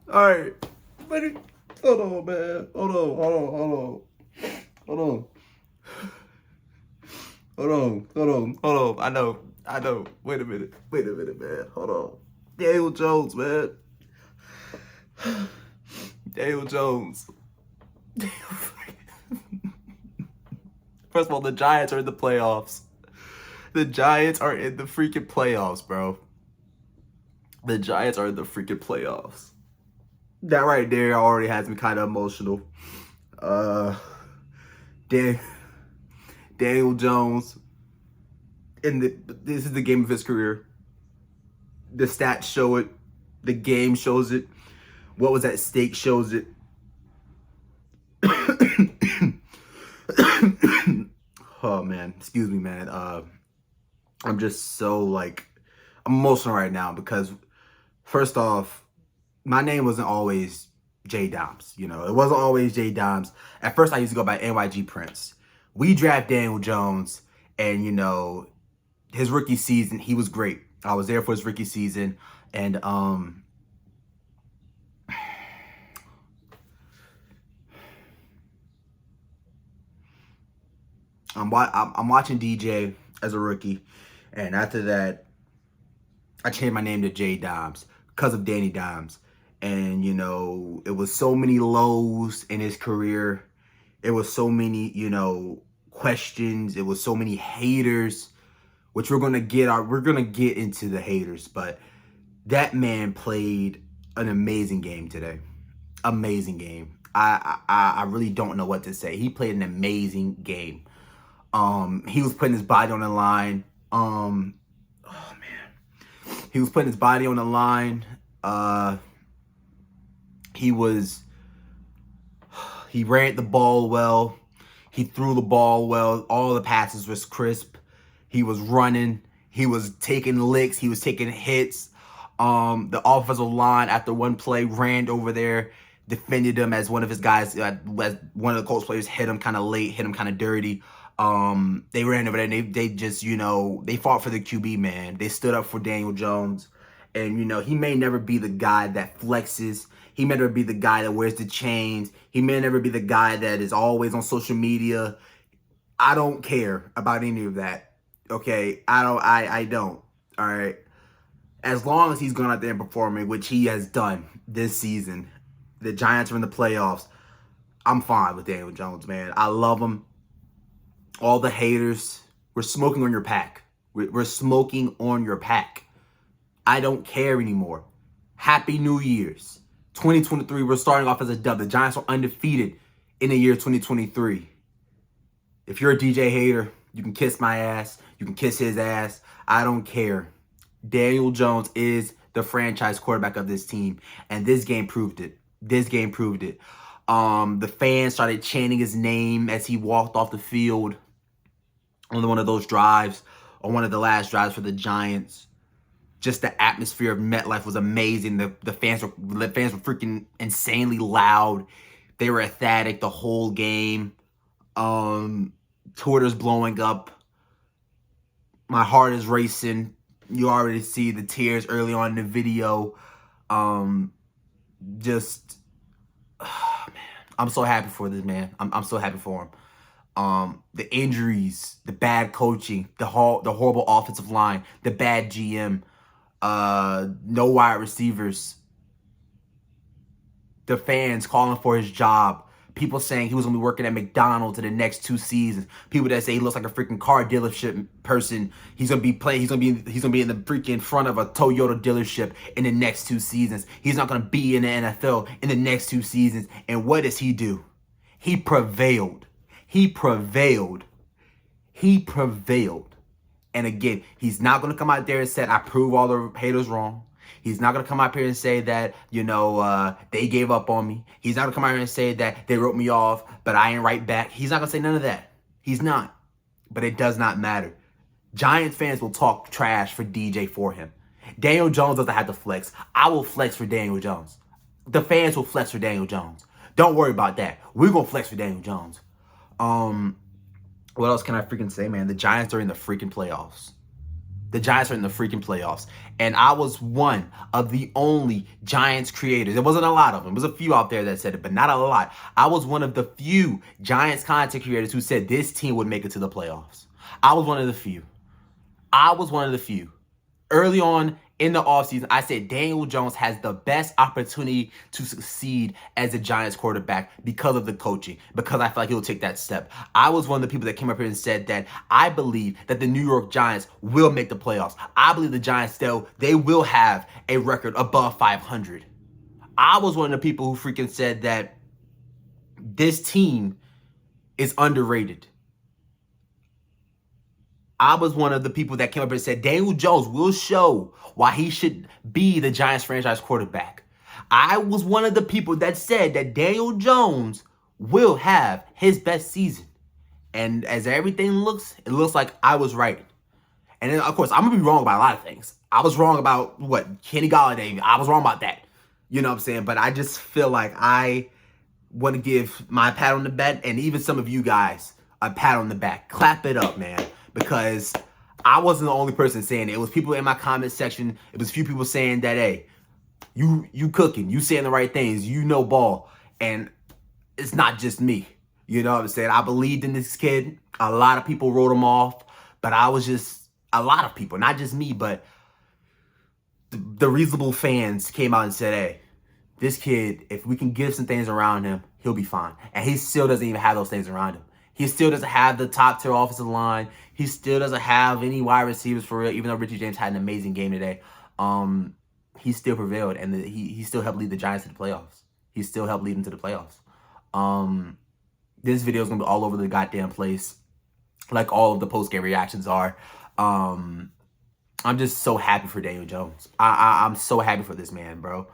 All right. Buddy, hold on, man. Hold on. Hold on. I know. Wait a minute, man. Hold on. Daniel Jones, man. Daniel Jones. First of all, the Giants are in the playoffs. The Giants are in the freaking playoffs, bro. The Giants are in the freaking playoffs. That right there already has me kind of emotional. Dan, Daniel Jones, this is the game of his career. The stats show it. The game shows it. What was at stake shows it. Oh man, excuse me, man. I'm just so I'm emotional right now because first off, my name wasn't always J Doms. You know, it wasn't always J Doms. At first, I used to go by NYG Prince. We draft Daniel Jones, and you know, his rookie season, he was great. I was there for his rookie season, and I'm watching DJ as a rookie, and after that, I changed my name to J Doms because of Danny Dimes. And you know, it was so many lows in his career. It was so many, you know, questions. It was so many haters, which we're gonna get into the haters. But that man played an amazing game today. Amazing game. I really don't know what to say. He played an amazing game. He was putting his body on the line. Oh man, he was putting his body on the line. He ran the ball well. He threw the ball well. All the passes was crisp. He was running. He was taking licks. He was taking hits. The offensive line after one play ran over there, defended him as one of his guys, as one of the Colts players hit him kind of late, hit him kind of dirty. They ran over there and they just, you know, they fought for the QB, man. They stood up for Daniel Jones. And, you know, he may never be the guy that flexes. He may never be the guy that wears the chains. He may never be the guy that is always on social media. I don't care about any of that. Okay? I don't. All right? As long as he's going out there and performing, which he has done this season, the Giants are in the playoffs, I'm fine with Daniel Jones, man. I love him. All the haters, we're smoking on your pack. We're smoking on your pack. I don't care anymore. Happy New Year's. 2023, we're starting off as a dub. The Giants are undefeated in the year 2023. If you're a DJ hater, you can kiss my ass. You can kiss his ass. I don't care. Daniel Jones is the franchise quarterback of this team. And this game proved it. The fans started chanting his name as he walked off the field on one of those drives, on one of the last drives for the Giants. Just the atmosphere of MetLife was amazing. The fans were freaking insanely loud. They were ecstatic the whole game. Twitter's blowing up. My heart is racing. You already see the tears early on in the video. Man, I'm so happy for this man. I'm so happy for him. The injuries, the bad coaching, the horrible offensive line, the bad GM. No wide receivers, the fans calling for his job, people saying he was going to be working at McDonald's in the next 2 seasons, people that say he looks like a freaking car dealership person, he's going to be in the freaking front of a Toyota dealership in the next 2 seasons, he's not going to be in the NFL in the next 2 seasons, and what does he do? He prevailed. And again, he's not going to come out there and say, I prove all the haters wrong. He's not going to come out here and say that, you know, they gave up on me. He's not going to come out here and say that they wrote me off, but I ain't right back. He's not going to say none of that. He's not. But it does not matter. Giants fans will talk trash for DJ for him. Daniel Jones doesn't have to flex. I will flex for Daniel Jones. The fans will flex for Daniel Jones. Don't worry about that. We're going to flex for Daniel Jones. What else can I freaking say, man? The Giants are in the freaking playoffs. The Giants are in the freaking playoffs. And I was one of the only Giants creators. There wasn't a lot of them. There was a few out there that said it, but not a lot. I was one of the few Giants content creators who said this team would make it to the playoffs. I was one of the few. Early on in the offseason, I said Daniel Jones has the best opportunity to succeed as a Giants quarterback because of the coaching, because I feel like he'll take that step. I was one of the people that came up here and said that I believe that the New York Giants will make the playoffs. I believe the Giants they will have a record above 500. I was one of the people who freaking said that this team is underrated. I was one of the people that came up and said Daniel Jones will show why he should be the Giants franchise quarterback. I was one of the people that said that Daniel Jones will have his best season. And as everything looks, it looks like I was right. And then, of course, I'm going to be wrong about a lot of things. I was wrong about, Kenny Golladay. I was wrong about that. You know what I'm saying? But I just feel like I want to give my pat on the back, and even some of you guys, a pat on the back. Clap it up, man. Because I wasn't the only person saying it. It was people in my comment section. It was a few people saying that, hey, you cooking. You saying the right things. You know ball. And it's not just me. You know what I'm saying? I believed in this kid. A lot of people wrote him off. But I was just, a lot of people, not just me, but the reasonable fans came out and said, hey, this kid, if we can give some things around him, he'll be fine. And he still doesn't even have those things around him. He still doesn't have the top tier offensive line. He still doesn't have any wide receivers for real, even though Richie James had an amazing game today. He still prevailed, and he still helped lead the Giants to the playoffs. He still helped lead them to the playoffs. This video is going to be all over the goddamn place, like all of the post-game reactions are. I'm just so happy for Daniel Jones. I'm so happy for this man, bro.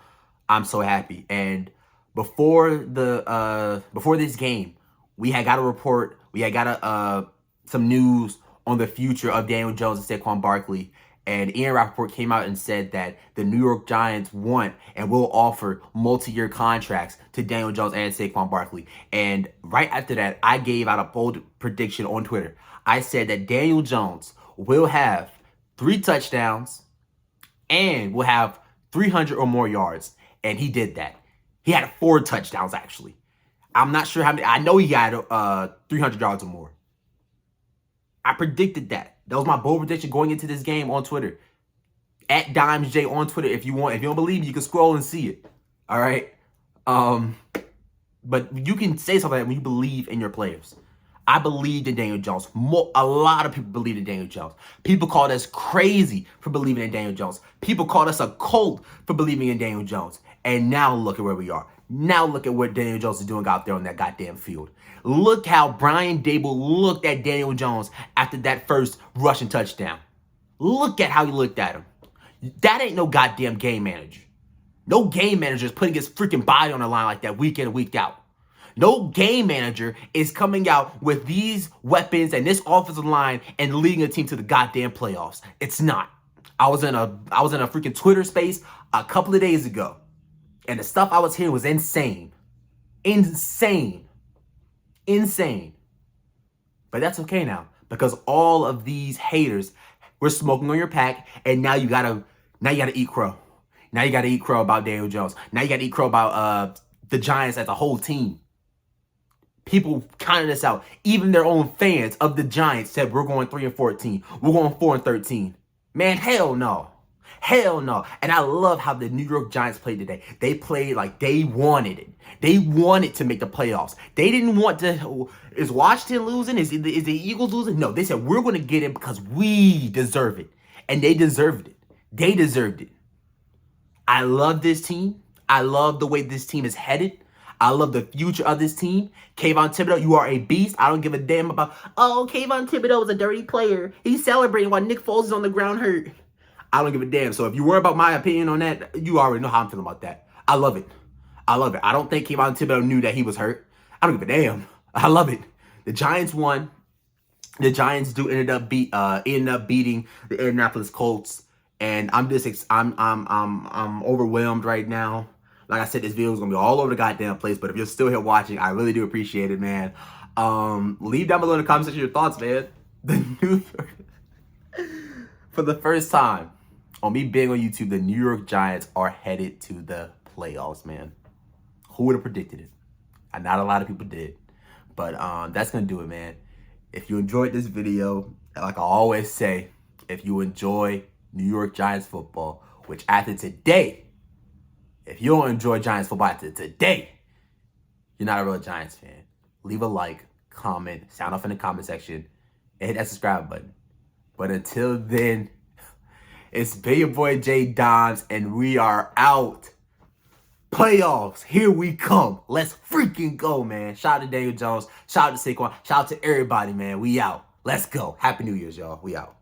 I'm so happy. And before this game, we had got a report. We had got some news on the future of Daniel Jones and Saquon Barkley. And Ian Rappaport came out and said that the New York Giants want and will offer multi-year contracts to Daniel Jones and Saquon Barkley. And right after that, I gave out a bold prediction on Twitter. I said that Daniel Jones will have 3 touchdowns and will have 300 or more yards. And he did that. He had 4 touchdowns, actually. I'm not sure how many. I know he had 300 yards or more. I predicted that. That was my bold prediction going into this game on Twitter. At DimesJ on Twitter. If you want, if you don't believe me, you can scroll and see it. All right. But you can say something like that when you believe in your players. I believed in Daniel Jones. A lot of people believed in Daniel Jones. People called us crazy for believing in Daniel Jones. People called us a cult for believing in Daniel Jones. And now look at where we are. Now look at what Daniel Jones is doing out there on that goddamn field. Look how Brian Dable looked at Daniel Jones after that first rushing touchdown. Look at how he looked at him. That ain't no goddamn game manager. No game manager is putting his freaking body on the line like that week in and week out. No game manager is coming out with these weapons and this offensive line and leading a team to the goddamn playoffs. It's not. I was in a freaking Twitter space a couple of days ago, and the stuff I was hearing was insane. Insane. But that's okay now, because all of these haters were smoking on your pack, and now you gotta eat crow. Now you gotta eat crow about Daniel Jones. Now you gotta eat crow about the Giants as a whole team. People counted us out. Even their own fans of the Giants said we're going 3-14. We're going 4-13. Man, hell no. Hell no. And I love how the New York Giants played today. They played like they wanted it. They wanted to make the playoffs. They didn't want to. Is Washington losing? Is the Eagles losing? No, they said we're going to get it because we deserve it. And they deserved it. They deserved it. I love this team. I love the way this team is headed. I love the future of this team. Kayvon Thibodeau, you are a beast. I don't give a damn about, oh, Kayvon Thibodeau is a dirty player. He's celebrating while Nick Foles is on the ground hurt. I don't give a damn. So if you worry about my opinion on that, you already know how I'm feeling about that. I love it. I love it. I don't think Kayvon Thibodeau knew that he was hurt. I don't give a damn. I love it. The Giants won. The Giants ended up beating the Indianapolis Colts, and I'm overwhelmed right now. Like I said, this video is going to be all over the goddamn place, but if you're still here watching, I really do appreciate it, man. Leave down below in the comment section your thoughts, man. The New York... For the first time on me being on YouTube, the New York Giants are headed to the playoffs, man. Who would have predicted it? Not a lot of people did. But that's going to do it, man. If you enjoyed this video, like I always say, if you enjoy New York Giants football, which after today, if you don't enjoy Giants football after today, you're not a real Giants fan. Leave a like, comment, sound off in the comment section, and hit that subscribe button. But until then, it's been your boy Jay Doms, and we are out. Playoffs, here we come. Let's freaking go, man. Shout out to Daniel Jones. Shout out to Saquon. Shout out to everybody, man. We out. Let's go. Happy New Year's, y'all. We out.